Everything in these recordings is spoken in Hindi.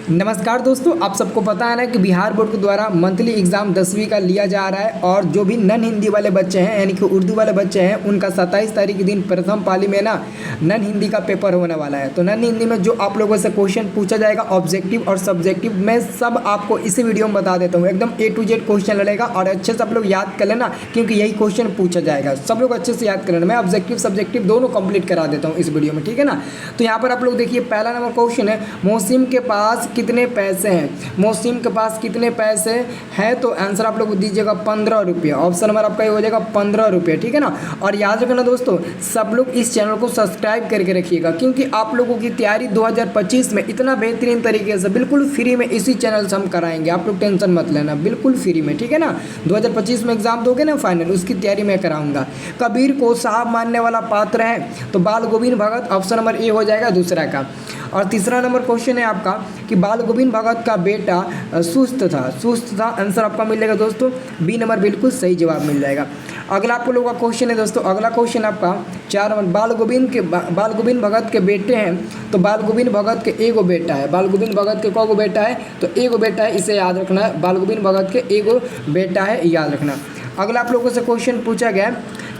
नमस्कार दोस्तों, आप सबको पता है ना कि बिहार बोर्ड के द्वारा मंथली एग्ज़ाम 10वीं का लिया जा रहा है और जो भी नन हिंदी वाले बच्चे हैं यानी कि उर्दू वाले बच्चे हैं उनका 27 तारीख के दिन प्रथम पाली में ना नन हिंदी का पेपर होने वाला है। तो नन हिंदी में जो आप लोगों से क्वेश्चन पूछा जाएगा ऑब्जेक्टिव और सब्जेक्टिव मैं सब आपको इसी वीडियो में बता देता हूँ। एकदम A to Z क्वेश्चन लड़ेगा और अच्छे से आप लोग याद कर लेना क्योंकि यही क्वेश्चन पूछा जाएगा। सब लोग अच्छे से याद कर लेना। मैं ऑब्जेक्टिव सब्जेक्टिव दोनों कंप्लीट करा देता हूँ इस वीडियो में, ठीक है ना। तो यहाँ पर आप लोग देखिए, पहला नंबर क्वेश्चन है, मोहसिन के पास कितने पैसे हैं। मोहसिन के पास कितने पैसे हैं, तो आंसर आप लोग दीजिएगा 15 रुपये। ऑप्शन नंबर आपका ये हो जाएगा 15 रुपये, ठीक है ना। और याद रखना दोस्तों, सब लोग इस चैनल को सब्सक्राइब करके रखिएगा क्योंकि आप लोगों की तैयारी 2025 में इतना बेहतरीन तरीके से बिल्कुल फ्री में इसी चैनल से हम कराएंगे। आप लोग टेंशन मत लेना, बिल्कुल फ्री में, ठीक है ना। 2025 में एग्जाम दोगे ना फाइनल, उसकी तैयारी मैं कराऊंगा। कबीर को साहब मानने वाला पात्र है, तो बाल गोविंद भगत। ऑप्शन नंबर ए हो जाएगा दूसरा का। और तीसरा नंबर क्वेश्चन है आपका कि बाल गोविंद भगत का बेटा सुस्त था। आंसर आपका मिल जाएगा दोस्तों बी नंबर, बिल्कुल सही जवाब मिल जाएगा। अगला आप लोगों का क्वेश्चन है दोस्तों, अगला क्वेश्चन आपका 4 नंबर, बाल गोविंद भगत के बेटे हैं, तो बाल गोविंद भगत के एगो बेटा है। बाल गोविंद भगत के कौगो बेटा है, तो एगो बेटा है, इसे याद रखना है। बाल गोविंद भगत के एगो बेटा है, याद रखना। अगला आप लोगों से क्वेश्चन पूछा गया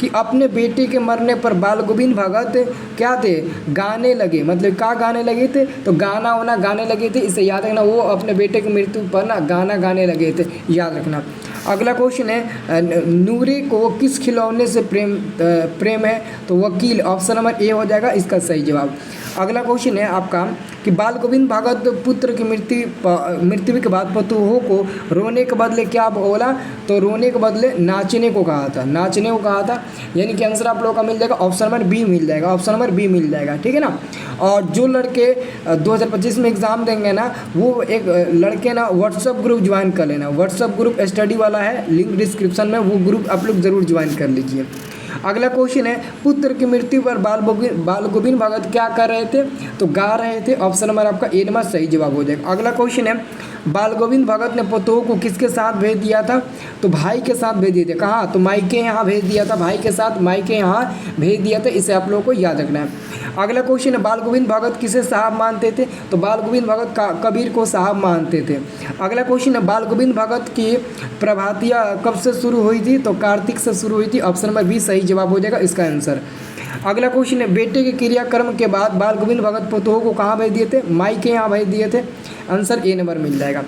कि अपने बेटे के मरने पर बाल गोविंद भगत क्या थे, गाने लगे। मतलब क्या गाने लगे थे, तो गाना वाना गाने लगे थे, इसे याद रखना। वो अपने बेटे की मृत्यु पर ना गाना गाने लगे थे, याद रखना। अगला क्वेश्चन है, नूरे को किस खिलौने से प्रेम है, तो वकील। ऑप्शन नंबर ए हो जाएगा इसका सही जवाब। अगला क्वेश्चन है आपका कि बाल गोविंद भगत पुत्र की मृत्यु के बाद पतोह को रोने के बदले क्या बोला, तो रोने के बदले नाचने को कहा था। यानी कि आंसर आप लोगों का मिल जाएगा ऑप्शन नंबर बी मिल जाएगा। ऑप्शन नंबर बी मिल जाएगा, ठीक है ना। और जो लड़के 2025 में एग्ज़ाम देंगे ना, वो एक लड़के ना व्हाट्सअप ग्रुप ज्वाइन कर लेना। व्हाट्सअप ग्रुप स्टडी वाला है, लिंक डिस्क्रिप्शन में, वो ग्रुप आप लोग ज़रूर ज्वाइन कर लीजिए। अगला क्वेश्चन है, पुत्र की मृत्यु पर बाल गोविंद भगत क्या कर रहे थे, तो गा रहे थे। ऑप्शन नंबर आपका ए नंबर सही जवाब हो जाएगा। अगला क्वेश्चन है, बाल गोविंद भगत ने पतोह को किसके साथ भेज दिया था, तो भाई के साथ भेज दिए थे। कहाँ, तो मायके यहाँ भेज दिया था, भाई के साथ मायके यहाँ भेज दिया था, इसे आप लोगों को याद रखना है। अगला क्वेश्चन है, बाल गोविंद भगत किसे साहब मानते थे, तो बाल गोविंद भगत कबीर को साहब मानते थे। अगला क्वेश्चन है, बाल गोविंद भगत की प्रभातियाँ कब से शुरू हुई थी, तो कार्तिक से शुरू हुई थी। ऑप्शन नंबर बी सही जवाब हो जाएगा इसका आंसर। अगला क्वेश्चन है, बेटे के क्रियाक्रम के बाद बाल गोविंद भगत पतोह को कहाँ भेज दिए थे, मायके यहाँ भेज दिए थे। आंसर ए नंबर मिल जाएगा।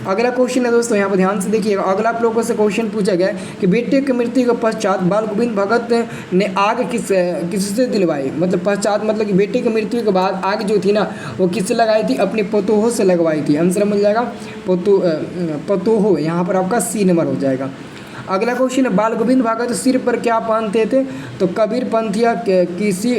अगला क्वेश्चन है दोस्तों, यहाँ पर ध्यान से देखिएगा। अगला आप लोगों से क्वेश्चन पूछा गया है कि बेटे की मृत्यु के पश्चात बाल गोविंद भगत ने आग किससे दिलवाई। मतलब पश्चात मतलब कि बेटे की मृत्यु के बाद आग जो थी ना, वो किससे लगाई थी, अपनी पतोह से लगवाई थी। आंसर मिल जाएगा पतोह, यहाँ पर आपका सी नंबर हो जाएगा। अगला क्वेश्चन है, बाल गोविंद भगत सिर पर क्या पहनते थे, तो कबीर पंथिया किसी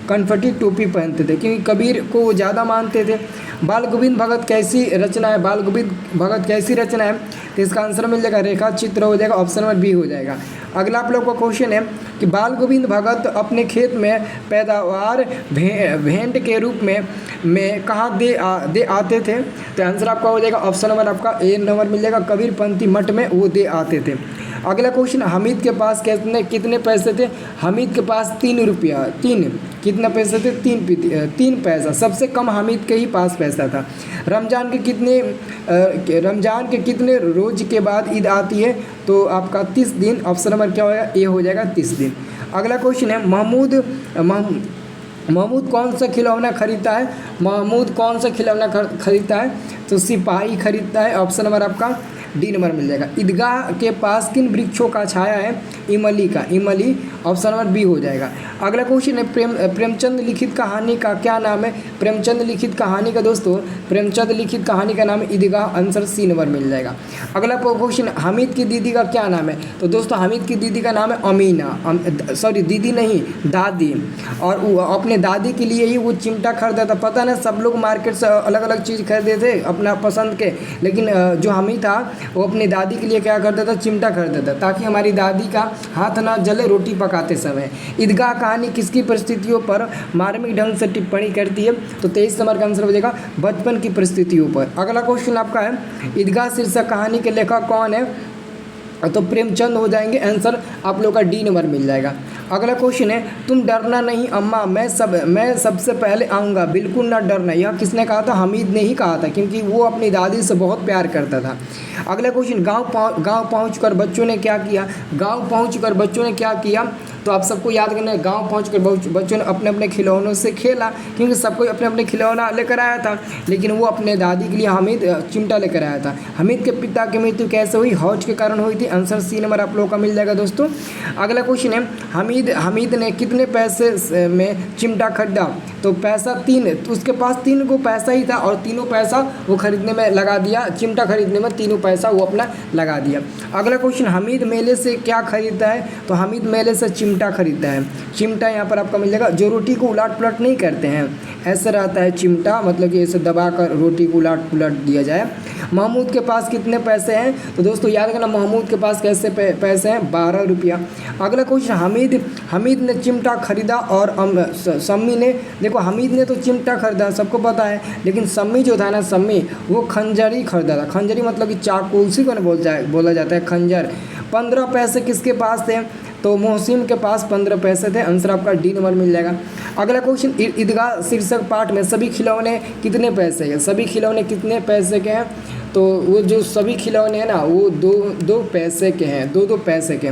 कनफटी टोपी पहनते थे क्योंकि कबीर को वो ज़्यादा मानते थे। बाल गोविंद भगत कैसी रचना है, बाल गोविंद भगत कैसी रचना है, तो इसका आंसर मिल जाएगा रेखा चित्र हो जाएगा। ऑप्शन नंबर बी हो जाएगा। अगला आप लोग का क्वेश्चन है कि बाल गोविंद भगत अपने खेत में पैदावार भेंट के रूप में कहाँ दे आते थे, तो आंसर आपका हो जाएगा ऑप्शन नंबर आपका ए नंबर मिल जाएगा, कबीर पंथी मठ में वो दे आते थे। अगला क्वेश्चन, हमीद के पास कितने पैसे थे, हमीद के पास 3 रुपया, कितना पैसे थे, 3 पैसा। सबसे कम हमीद के ही पास पैसा था। रमज़ान के कितने रोज़ के बाद ईद आती है, तो आपका 30 दिन। ऑप्शन नंबर क्या होगा, ए हो जाएगा 30 दिन। अगला क्वेश्चन है, महमूद कौन सा खिलौना खरीदता है, महमूद कौन सा खिलौना खरीदता है, तो सिपाही खरीदता है। ऑप्शन नंबर आपका डी नंबर मिल जाएगा। ईदगाह के पास किन वृक्षों का छाया है, इमली का, इमली। ऑप्शन नंबर बी हो जाएगा। अगला क्वेश्चन है, प्रेमचंद लिखित कहानी का क्या नाम है, प्रेमचंद लिखित कहानी का दोस्तों, प्रेमचंद लिखित कहानी का नाम है ईदगाह। आंसर सी नंबर मिल जाएगा। अगला क्वेश्चन, हामिद की दीदी का क्या नाम है, तो दोस्तों हामिद की दीदी का नाम है अमीना। सॉरी दीदी नहीं, दादी। और वो अपने दादी के लिए ही वो चिमटा खरीदा था। पता ना, सब लोग मार्केट से अलग अलग चीज़ खरीदे थे अपना पसंद के, लेकिन जो हामिद था वो अपनी दादी के लिए क्या करता था, चिमटा खरीदता था ताकि हमारी दादी का हाथ ना जले रोटी पकाते समय। ईदगाह कहानी किसकी परिस्थितियों पर मार्मिक ढंग से टिप्पणी करती है, तो 23 नंबर का आंसर हो जाएगा बचपन की परिस्थितियों पर। अगला क्वेश्चन आपका है, ईदगाह शीर्षक कहानी के लेखक कौन है, तो प्रेमचंद हो जाएंगे। आंसर आप लोग का डी नंबर मिल जाएगा। अगला क्वेश्चन है, तुम डरना नहीं अम्मा, मैं सबसे पहले आऊँगा, बिल्कुल ना डरना। यह किसने कहा था? हामिद ने ही कहा था, क्योंकि वो अपनी दादी से बहुत प्यार करता था। अगला क्वेश्चन, गांव पहुंचकर बच्चों ने क्या किया? गांव पहुंचकर बच्चों ने क्या किया? तो आप सबको याद करना है, गांव पहुंचकर बच्चों ने अपने अपने खिलौनों से खेला, क्योंकि सबको अपने अपने खिलौना लेकर आया था, लेकिन वो अपने दादी के लिए हामिद चिमटा लेकर आया था। हामिद के पिता की मृत्यु कैसे हुई? हौज के कारण हुई थी। आंसर सी नंबर आप लोगों का मिल जाएगा दोस्तों। अगला क्वेश्चन है, हामिद ने कितने पैसे में चिमटा खरीदा? तो पैसा 3, तो उसके पास 3 को पैसा ही था और तीनों पैसा वो खरीदने में लगा दिया, चिमटा खरीदने में तीनों पैसा वो अपना लगा दिया। अगला क्वेश्चन, हामिद मेले से क्या खरीदता है? तो हामिद मेले से चिमटा खरीदता है। चिमटा यहाँ पर आपका मिल जाएगा, जो रोटी को उलट पुलट नहीं करते हैं, ऐसे रहता है चिमटा, मतलब कि ऐसे दबा कर रोटी को उलट पुलट दिया जाए। महमूद के पास कितने पैसे हैं? तो दोस्तों याद रखना, महमूद के पास कैसे पैसे हैं? 12 रुपया। अगला क्वेश्चन, हामिद ने चिमटा खरीदा और सम्मी ने, देखो हामिद ने तो चिमटा खरीदा सबको पता है, लेकिन सम्मी जो था ना, सम्मी वो खंजरी खरीदा था। खंजरी मतलब कि चाकू, उसी को बोला जाता है खंजर। 15 पैसे किसके पास थे? तो मोहसिन के पास 15 पैसे थे। आंसर आपका डी नंबर मिल जाएगा। अगला क्वेश्चन, ईदगाह शीर्षक पाठ में सभी खिलौने कितने पैसे के? सभी खिलौने कितने पैसे के हैं? तो वो जो सभी खिलौने हैं ना, वो दो पैसे के हैं, 2 पैसे के।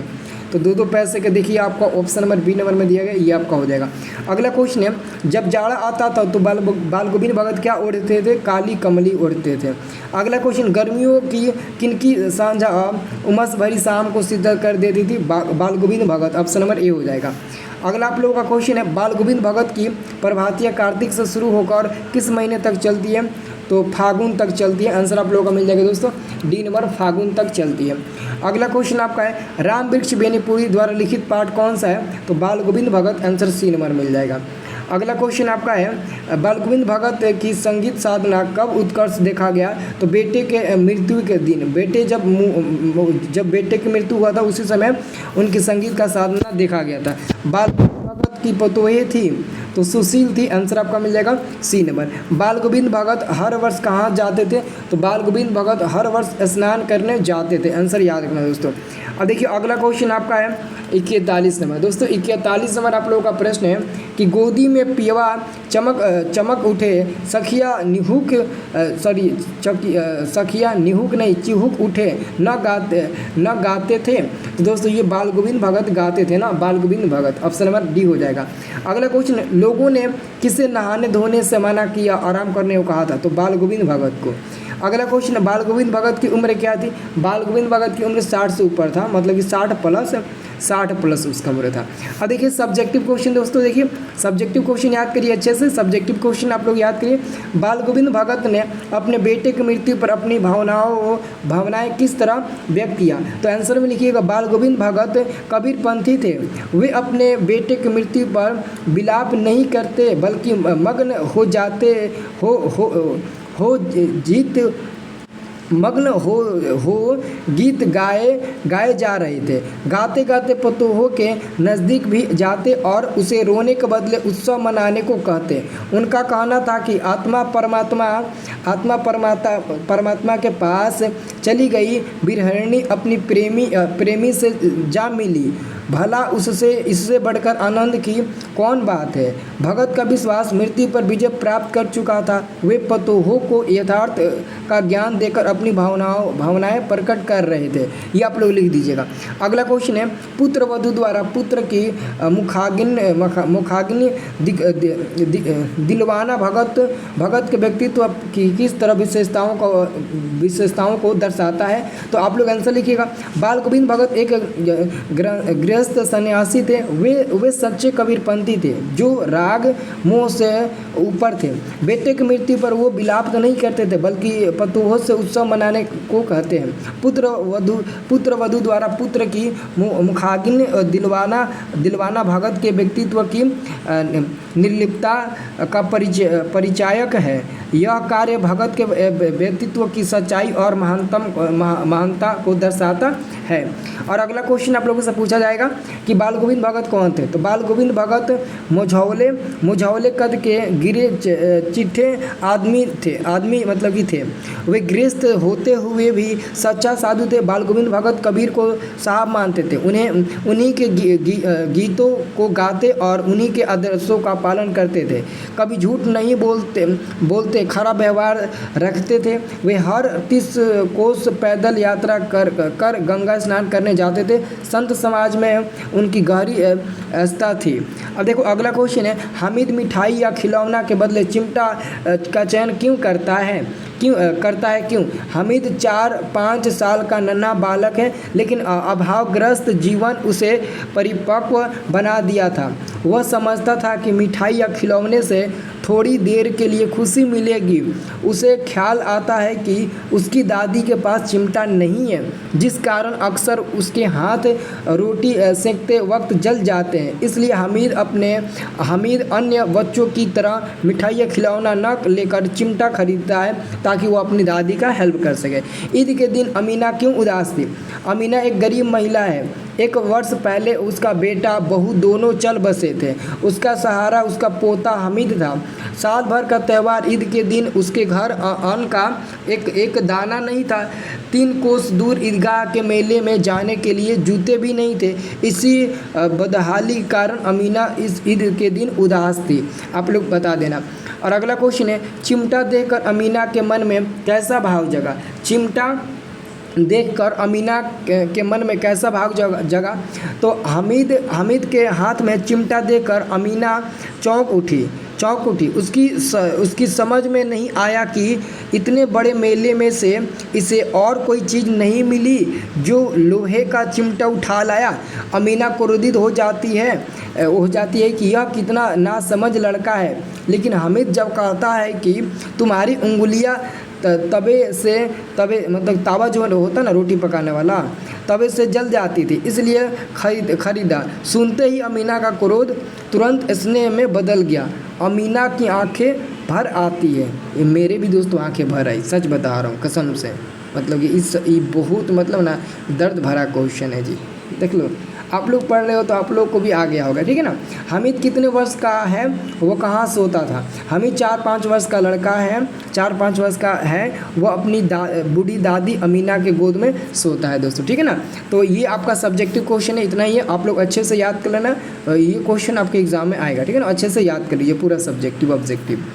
तो 2 पैसे के देखिए आपका ऑप्शन नंबर बी नंबर में दिया गया, ये आपका हो जाएगा। अगला क्वेश्चन है, जब जाड़ा आता था तो बाल गोविंद भगत क्या ओढ़ते थे? काली कमली ओढ़ते थे। अगला क्वेश्चन, गर्मियों की किनकी सांझा उमस भरी शाम को शीतल कर देती थी? बाल गोविंद भगत। ऑप्शन नंबर ए हो जाएगा। अगला आप लोगों का क्वेश्चन है, बाल गोविंद भगत की प्रभातियाँ कार्तिक से शुरू होकर किस महीने तक चलती है? तो फागुन तक चलती है। आंसर आप लोगों का मिल जाएगा दोस्तों, डी नंबर, फागुन तक चलती है। अगला क्वेश्चन आपका है, राम वृक्ष बेनीपुरी द्वारा लिखित पाठ कौन सा है? तो बाल गोविंद भगत। आंसर सी नंबर मिल जाएगा। अगला क्वेश्चन आपका है, बाल गोविंद भगत की संगीत साधना कब उत्कर्ष देखा गया? तो बेटे के मृत्यु के दिन, जब बेटे की मृत्यु हुआ था उसी समय उनकी संगीत का साधना देखा गया था। बाल गोविंद भगत की पतोहे थी तो सुशील थी। आंसर आपका मिल जाएगा सी नंबर। बाल गोविंद भगत हर वर्ष कहाँ जाते थे? तो बाल गोविंद भगत हर वर्ष स्नान करने जाते थे। आंसर याद रखना दोस्तों। अब देखिए अगला क्वेश्चन आपका है 41 नंबर। दोस्तों 41 नंबर आप लोगों का प्रश्न है कि गोदी में पियवा चमक उठे सखिया निहुक नहीं चिहुक उठे न गाते थे। तो दोस्तों ये बाल गोविंद भगत गाते थे ना, बाल गोविंद भगत। ऑप्शन नंबर डी हो जाएगा। अगला क्वेश्चन, लोगों ने किसे नहाने धोने से मना किया, आराम करने को कहा था? तो बाल गोविंद भगत को। अगला क्वेश्चन, बाल गोविंद भगत की उम्र क्या थी? बाल गोविंद भगत की उम्र 60 से ऊपर था, मतलब कि 60 प्लस उसका उम्र था। अब देखिए सब्जेक्टिव क्वेश्चन दोस्तों, देखिए सब्जेक्टिव क्वेश्चन याद करिए अच्छे से। सब्जेक्टिव क्वेश्चन आप लोग याद करिए। बाल गोविंद भगत ने अपने बेटे की मृत्यु पर अपनी भावनाएं किस तरह व्यक्त किया? तो आंसर में लिखिएगा, बाल गोविंद भगत कबीरपंथी थे। वे अपने बेटे की मृत्यु पर विलाप नहीं करते बल्कि मग्न हो जाते मग्न हो गीत गाए जा रहे थे। गाते गाते पतोहों के नज़दीक भी जाते और उसे रोने के बदले उत्सव मनाने को कहते। उनका कहना था कि आत्मा परमात्मा के पास चली गई, बिरहणी अपनी प्रेमी से जा मिली, भला इससे बढ़कर आनंद की कौन बात है। भगत का विश्वास मृत्यु पर विजय प्राप्त कर चुका था। वे पतोहों को यथार्थ का ज्ञान देकर अपनी भावनाएं प्रकट कर रहे थे। ये आप लोग लिख दीजिएगा। अगला क्वेश्चन है, पुत्र वधू द्वारा पुत्र की मुखाग्नि दिलवाना भगत के व्यक्तित्व की किस तरह विशेषताओं को दर्शाता है? तो आप लोग आंसर लिखिएगा। बाल गोविंद भगत एक गृहस्थ सन्यासी थे। वे सच्चे कबीरपंथी थे जो राग मोह से ऊपर थे। बेटे की मृत्यु पर वो विलाप तो नहीं करते थे बल्कि पतोहों से उत्सव मनाने को कहते हैं। पुत्र वधू द्वारा पुत्र की मुखाग्नि दिलवाना भगत के व्यक्तित्व की निर्लिप्तता का परिचायक है। यह कार्य भगत के व्यक्तित्व की सच्चाई और महानता को दर्शाता है। और अगला क्वेश्चन आप लोगों से पूछा जाएगा कि बाल गोविंद भगत कौन थे। तो बाल गोविंद भगत मुझौले कद के गिरे चिट्ठे आदमी थे, आदमी मतलब कि थे। वे गृहस्थ होते हुए भी सच्चा साधु थे। बाल गोविंद भगत कबीर को साहब मानते थे, उन्हीं के गीतों को गाते और उन्हीं के आदर्शों का पालन करते थे। कभी झूठ नहीं बोलते, खरा व्यवहार रखते थे। वे हर 30 कोस पैदल यात्रा कर गंगा स्नान करने जाते थे। संत समाज में उनकी गहरी आस्था थी। अब देखो अगला क्वेश्चन है, हामिद मिठाई या खिलौना के बदले चिमटा का चयन क्यों करता है? क्यों? हामिद 4-5 साल का नन्हा बालक है, लेकिन अभावग्रस्त जीवन उसे परिपक्व बना दिया था। वह समझता था कि मिठाई या खिलौने से थोड़ी देर के लिए खुशी मिलेगी। उसे ख्याल आता है कि उसकी दादी के पास चिमटा नहीं है, जिस कारण अक्सर उसके हाथ रोटी सेकते वक्त जल जाते हैं। इसलिए हामिद अन्य बच्चों की तरह मिठाई या खिलौना न लेकर चिमटा खरीदता है ताकि वो अपनी दादी का हेल्प कर सके। ईद के दिन अमीना क्यों उदास थी? अमीना एक गरीब महिला है। 1 वर्ष पहले उसका बेटा बहू दोनों चल बसे थे। उसका सहारा उसका पोता हामिद था। साल भर का त्यौहार ईद के दिन उसके घर अन्न का एक दाना नहीं था। 3 कोस दूर ईदगाह के मेले में जाने के लिए जूते भी नहीं थे। इसी बदहाली के कारण अमीना इस ईद के दिन उदास थी। आप लोग बता देना। और अगला क्वेश्चन है, चिमटा देखकर अमीना के मन में कैसा भाव जगा? चिमटा देखकर अमीना के मन में कैसा भाव जगा? तो हामिद के हाथ में चिमटा देखकर अमीना चौंक उठी। उसकी समझ में नहीं आया कि इतने बड़े मेले में से इसे और कोई चीज़ नहीं मिली जो लोहे का चिमटा उठा लाया। अमीना क्रोधित हो जाती है कि यह कितना नासमझ लड़का है। लेकिन हामिद जब कहता है कि तुम्हारी उंगलियां तवे मतलब तावा जो होता ना रोटी पकाने वाला, तवे से जल जाती थी, इसलिए खरीदा। सुनते ही अमीना का क्रोध तुरंत स्नेह में बदल गया। अमीना की आंखें भर आती है। ये मेरे भी दोस्तों आंखें भर आई, सच बता रहा हूँ कसम से। मतलब कि ये बहुत मतलब ना दर्द भरा क्वेश्चन है जी। देख लो, आप लोग पढ़ रहे हो तो आप लोग को भी आ गया होगा, ठीक है ना। हामिद कितने वर्ष का है? वो कहाँ सोता था? हामिद 4-5 वर्ष का लड़का है, 4-5 वर्ष का है। वो अपनी बूढ़ी दादी अमीना के गोद में सोता है दोस्तों, ठीक है ना। तो ये आपका सब्जेक्टिव क्वेश्चन है, इतना ही है। आप लोग अच्छे से याद कर लेना, ये क्वेश्चन आपके एग्जाम में आएगा, ठीक है ना। अच्छे से याद कर लीजिए पूरा सब्जेक्टिव ऑब्जेक्टिव।